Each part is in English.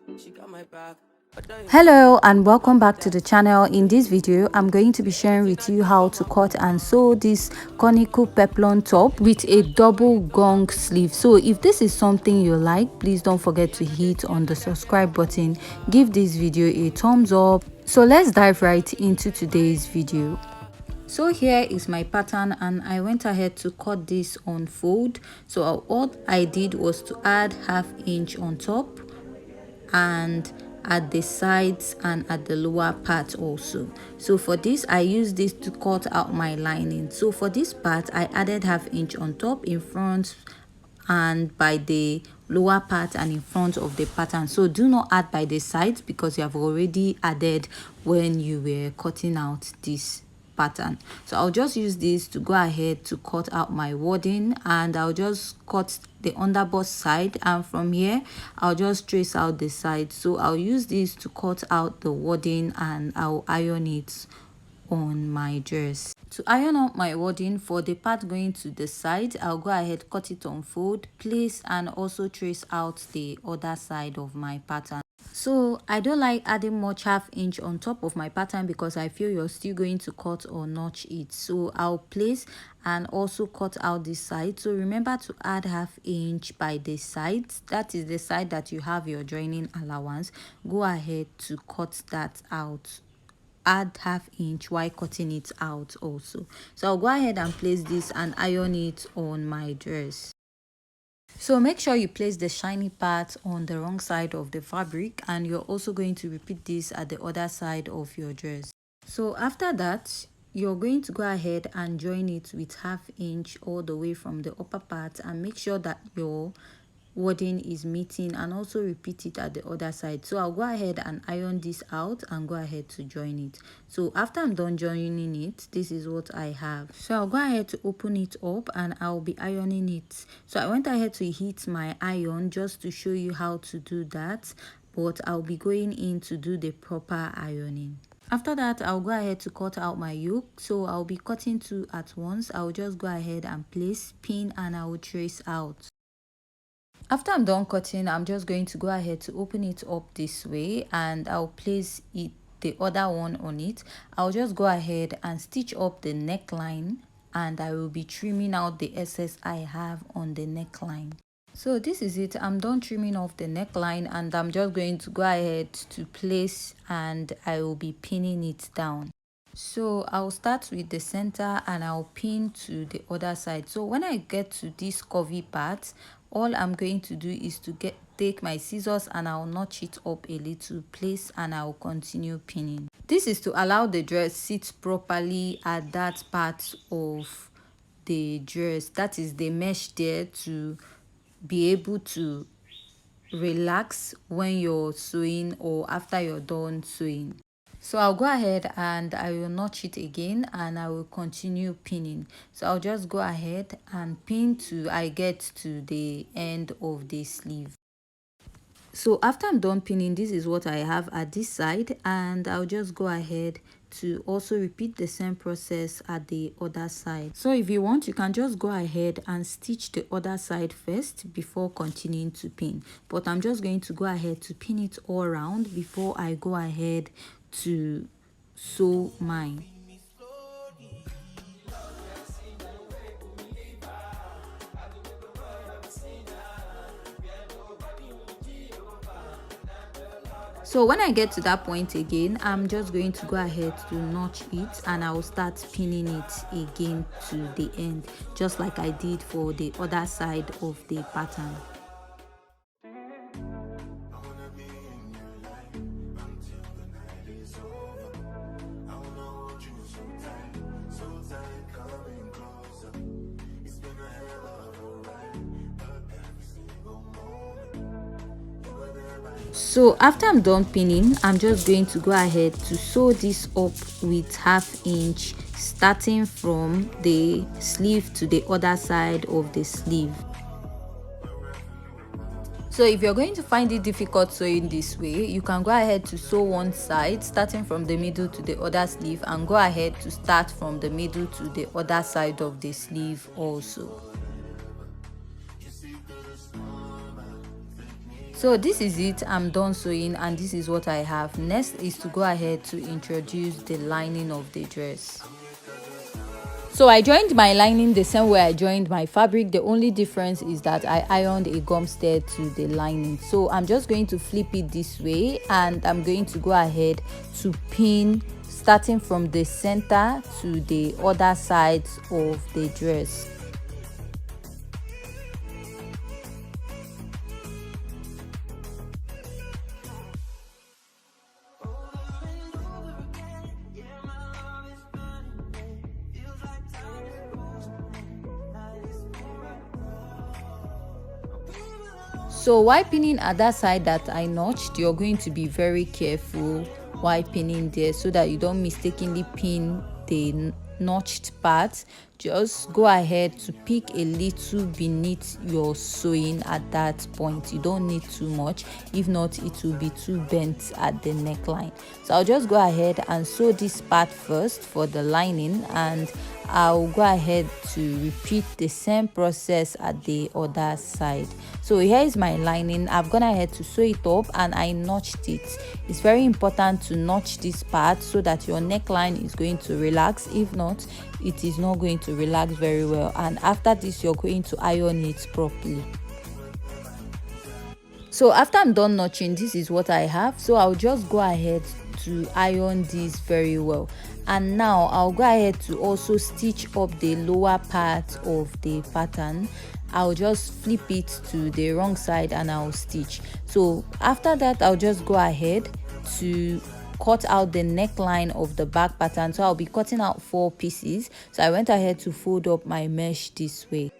She got my back. Hello and welcome back to the channel. In this video I'm going to be sharing with you how to cut and sew this conical peplum top with a double gong sleeve. So if this is something you like, please don't forget to hit on the subscribe button, give this video a thumbs up. So let's dive right into today's video. So here is my pattern and I went ahead to cut this on fold. So all I did was to add ½ inch on top and at the sides and at the lower part also. So for this I use this to cut out my lining. So for this part I added ½ inch on top, in front and by the lower part and in front of the pattern. So do not add by the sides because you have already added when you were cutting out this pattern. So I'll just use this to go ahead to cut out my wording, and I'll just cut the underbust side, and from here I'll just trace out the side. So I'll use this to cut out the wording and I'll iron it on my dress. To iron out my wording for the part going to the side, I'll go ahead, cut it on fold, place and also trace out the other side of my pattern. So I don't like adding much ½ inch on top of my pattern because I feel you're still going to cut or notch it. So I'll place and also cut out this side. So remember to add ½ inch by the sides. That is the side that you have your joining allowance. Go ahead to cut that out. Add ½ inch while cutting it out also. So I'll go ahead and place this and iron it on my dress. So make sure you place the shiny part on the wrong side of the fabric, and you're also going to repeat this at the other side of your dress. So after that, you're going to go ahead and join it with ½ inch all the way from the upper part, and make sure that your wording is meeting, and also repeat it at the other side. So I'll go ahead and iron this out and go ahead to join it. So after I'm done joining it, this is what I have. So I'll go ahead to open it up and I'll be ironing it. So I went ahead to heat my iron just to show you how to do that, but I'll be going in to do the proper ironing. After that, I'll go ahead to cut out my yoke. So I'll be cutting two at once. I'll just go ahead and place, pin, and I will trace out. After I'm done cutting, I'm just going to go ahead to open it up this way, and I'll place it, the other one on it. I'll just go ahead and stitch up the neckline, and I will be trimming out the excess I have on the neckline. So this is it. I'm done trimming off the neckline, and I'm just going to go ahead to place, and I will be pinning it down. So I'll start with the center and I'll pin to the other side. So when I get to this curvy part, all I'm going to do is to take my scissors and I'll notch it up a little, place, and I'll continue pinning. This is to allow the dress sit properly at that part of the dress, that is the mesh there, to be able to relax when you're sewing or after you're done sewing. So I'll go ahead and I will notch it again and I will continue pinning. So I'll just go ahead and pin till I get to the end of the sleeve. So after I'm done pinning, this is what I have at this side, and I'll just go ahead to also repeat the same process at the other side. So if you want, you can just go ahead and stitch the other side first before continuing to pin, but I'm just going to go ahead to pin it all around before I go ahead to sew mine. So when I get to that point again, I'm just going to go ahead to notch it and I will start pinning it again to the end, just like I did for the other side of the pattern. So after I'm done pinning, I'm just going to go ahead to sew this up with ½ inch, starting from the sleeve to the other side of the sleeve. So if you're going to find it difficult sewing this way, you can go ahead to sew one side starting from the middle to the other sleeve, and go ahead to start from the middle to the other side of the sleeve also. So this is it, I'm done sewing, and this is what I have. Next is to go ahead to introduce the lining of the dress. So I joined my lining the same way I joined my fabric. The only difference is that I ironed a gum stir to the lining. So I'm just going to flip it this way, and I'm going to go ahead to pin starting from the center to the other sides of the dress. So while pinning at that side that I notched, you're going to be very careful while pinning there so that you don't mistakenly pin the notched part. Just go ahead to pick a little beneath your sewing at that point. You don't need too much, if not it will be too bent at the neckline. So I'll just go ahead and sew this part first for the lining, and I'll go ahead to repeat the same process at the other side. So here is my lining. I've gone ahead to sew it up and I notched it. It's very important to notch this part so that your neckline is going to relax. If not, it is not going to relax very well, and after this you're going to iron it properly. So after I'm done notching, this is what I have. So I'll just go ahead to iron this very well, and now I'll go ahead to also stitch up the lower part of the pattern. I'll just flip it to the wrong side and I'll stitch. So after that, I'll just go ahead to cut out the neckline of the back pattern. So I'll be cutting out 4 pieces. So I went ahead to fold up my mesh this way.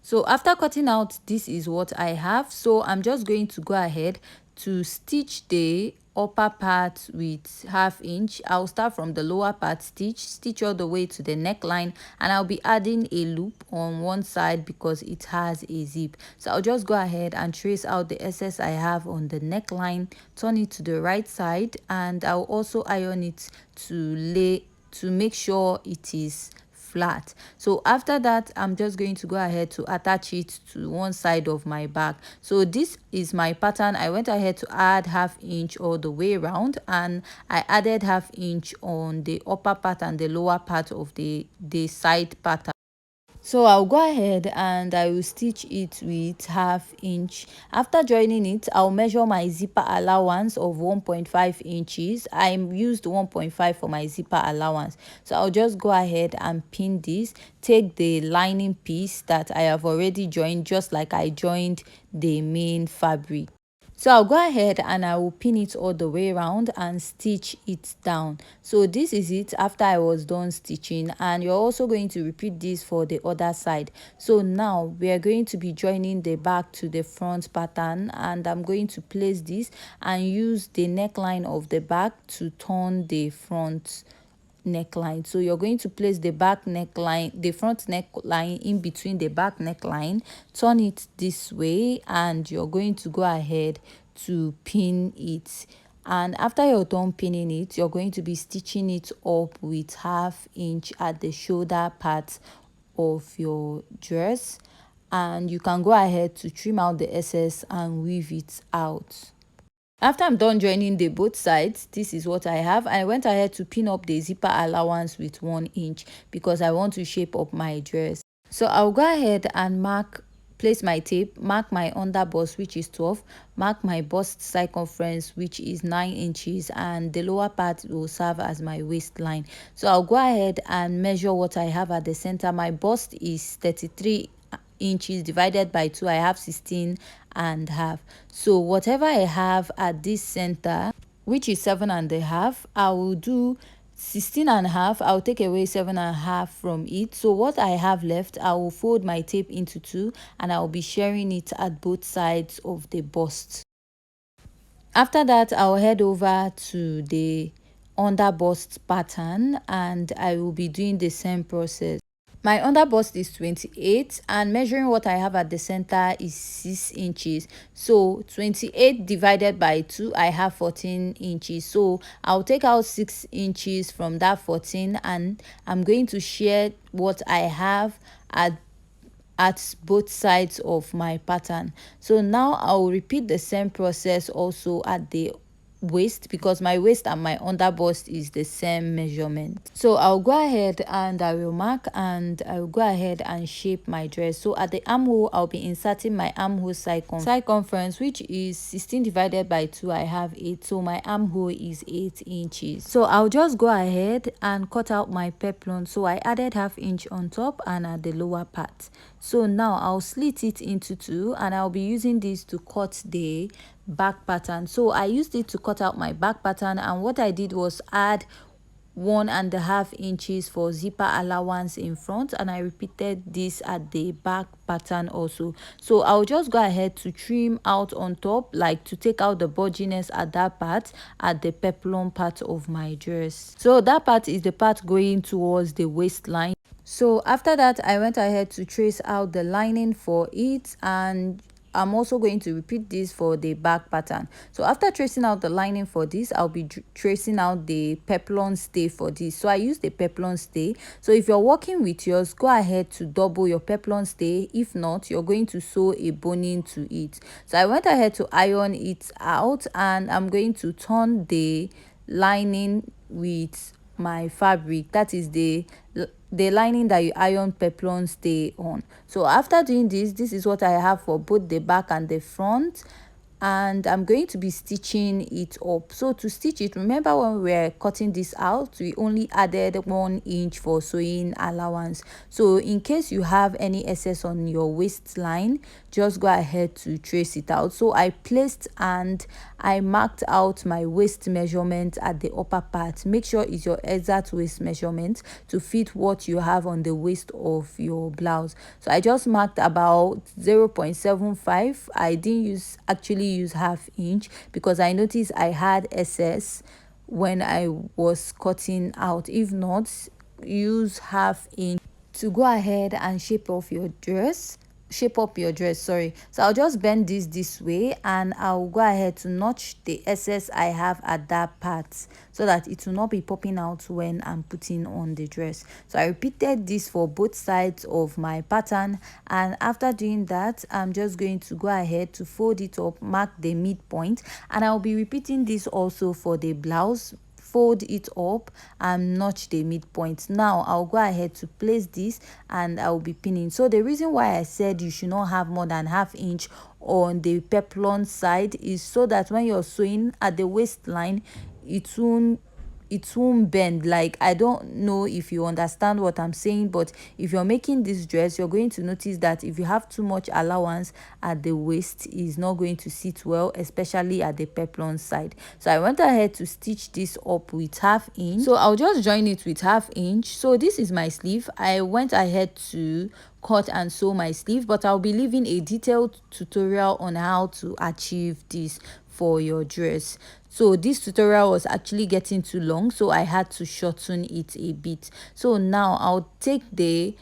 So after cutting out, this is what I have. So I'm just going to go ahead to stitch the upper part with 1/2 inch. I'll start from the lower part, stitch all the way to the neckline, and I'll be adding a loop on one side because it has a zip. So I'll just go ahead and trace out the excess I have on the neckline, turn it to the right side, and I'll also iron it to make sure it is flat. So after that, I'm just going to go ahead to attach it to one side of my bag. So this is my pattern. I went ahead to add 1/2 inch all the way around, and I added 1/2 inch on the upper part and the lower part of the side pattern. So I'll go ahead and I will stitch it with 1/2 inch. After joining it, I'll measure my zipper allowance of 1.5 inches. I used 1.5 for my zipper allowance. So I'll just go ahead and pin this. Take the lining piece that I have already joined, just like I joined the main fabric. So I'll go ahead and I will pin it all the way around and stitch it down. So this is it after I was done stitching, and you're also going to repeat this for the other side. So now we are going to be joining the back to the front pattern, and I'm going to place this and use the neckline of the back to turn the front neckline. So you're going to place the back neckline, the front neckline in between the back neckline, turn it this way, and you're going to go ahead to pin it. And after you're done pinning it, you're going to be stitching it up with 1/2 inch at the shoulder part of your dress, and you can go ahead to trim out the excess and weave it out. After I'm done joining the both sides, this is what I have. I went ahead to pin up the zipper allowance with 1 inch because I want to shape up my dress. So I'll go ahead and place my tape, mark my under bust, which is 12, mark my bust circumference, which is 9 inches, and the lower part will serve as my waistline. So I'll go ahead and measure what I have at the center. My bust is 33 inches divided by 2. I have 16.5. So whatever I have at this center, which is 7.5, I will do 16.5. I'll take away 7.5 from it. So what I have left, I will fold my tape into 2 and I'll be sharing it at both sides of the bust. After that, I'll head over to the under bust pattern and I will be doing the same process. My under bust is 28 and measuring what I have at the center is 6 inches. So 28 divided by 2, I have 14 inches. So I'll take out 6 inches from that 14 and I'm going to share what I have at both sides of my pattern. So now I'll repeat the same process also at the waist, because my waist and my under bust is the same measurement. So I'll go ahead and I will mark and I will go ahead and shape my dress. So at the armhole, I'll be inserting my armhole circumference, which is 16 divided by 2, I have 8. So my armhole is 8 inches. So I'll just go ahead and cut out my peplum. So I added ½ inch on top and at the lower part. So now I'll slit it into 2 and I'll be using this to cut the back pattern. So I used it to cut out my back pattern, and what I did was add 1½ inches for zipper allowance in front, and I repeated this at the back pattern also. So I'll just go ahead to trim out on top, like to take out the budginess at that part, at the peplum part of my dress. So that part is the part going towards the waistline. So after that, I went ahead to trace out the lining for it, and I'm also going to repeat this for the back pattern. So after tracing out the lining for this, I'll be tracing out the peplum stay for this. So I use the peplum stay. So if you're working with yours, go ahead to double your peplum stay. If not, you're going to sew a boning to it. So I went ahead to iron it out, and I'm going to turn the lining with my fabric, that is the lining that you iron peplum stay on. So after doing this, this is what I have for both the back and the front, and I'm going to be stitching it up. So to stitch it, remember when we were cutting this out, we only added 1 inch for sewing allowance. So in case you have any excess on your waistline, just go ahead to trace it out. So I placed and I marked out my waist measurement at the upper part. Make sure it's your exact waist measurement to fit what you have on the waist of your blouse. So I just marked about 0.75. I didn't actually use ½ inch because I noticed I had excess when I was cutting out. If not, use ½ inch to go ahead and shape up your dress. Sorry. So I'll just bend this way, and I'll go ahead to notch the excess I have at that part so that it will not be popping out when I'm putting on the dress. So I repeated this for both sides of my pattern, and after doing that, I'm just going to go ahead to fold it up, mark the midpoint, and I'll be repeating this also for the blouse. Fold it up and notch the midpoint. Now I'll go ahead to place this and I'll be pinning. So the reason why I said you should not have more than ½ inch on the peplum side is so that when you're sewing at the waistline, it won't bend. Like, I don't know if you understand what I'm saying, but if you're making this dress, you're going to notice that if you have too much allowance at the waist, is not going to sit well, especially at the peplum side. So I went ahead to stitch this up with ½ inch. So I'll just join it with ½ inch. So this is my sleeve. I went ahead to cut and sew my sleeve, but I'll be leaving a detailed tutorial on how to achieve this for your dress. So this tutorial was actually getting too long, so I had to shorten it a bit. So now I'll take the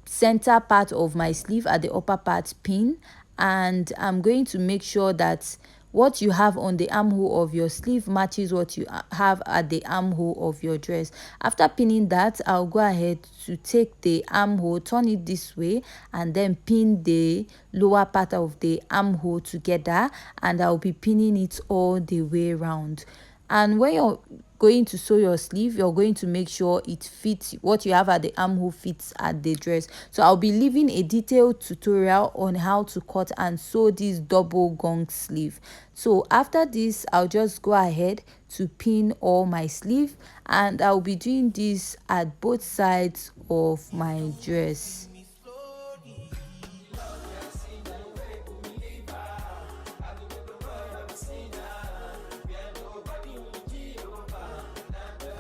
center part of my sleeve at the upper part pin, and I'm going to make sure that what you have on the armhole of your sleeve matches what you have at the armhole of your dress. After pinning that, I'll go ahead to take the armhole, turn it this way, and then pin the lower part of the armhole together, and I'll be pinning it all the way around. And when you're going to sew your sleeve, you're going to make sure it fits, what you have at the armhole fits at the dress. So I'll be leaving a detailed tutorial on how to cut and sew this double gong sleeve. So after this, I'll just go ahead to pin all my sleeve, and I'll be doing this at both sides of my dress.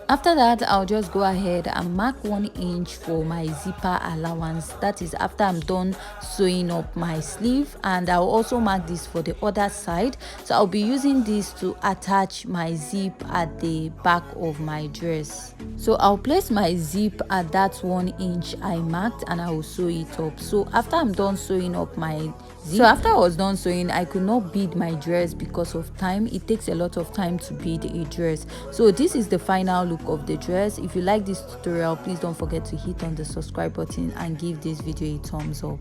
After that, I'll just go ahead and mark 1 inch for my zipper allowance. That is after I'm done sewing up my sleeve, and I'll also mark this for the other side. So I'll be using this to attach my zip at the back of my dress. So I'll place my zip at that 1 inch I marked and I will sew it up. So after I'm done sewing up my zip, so after I was done sewing, I could not bead my dress because of time. It takes a lot of time to bead a dress. So this is the final look of the dress. If you like this tutorial, please don't forget to hit on the subscribe button and give this video a thumbs up.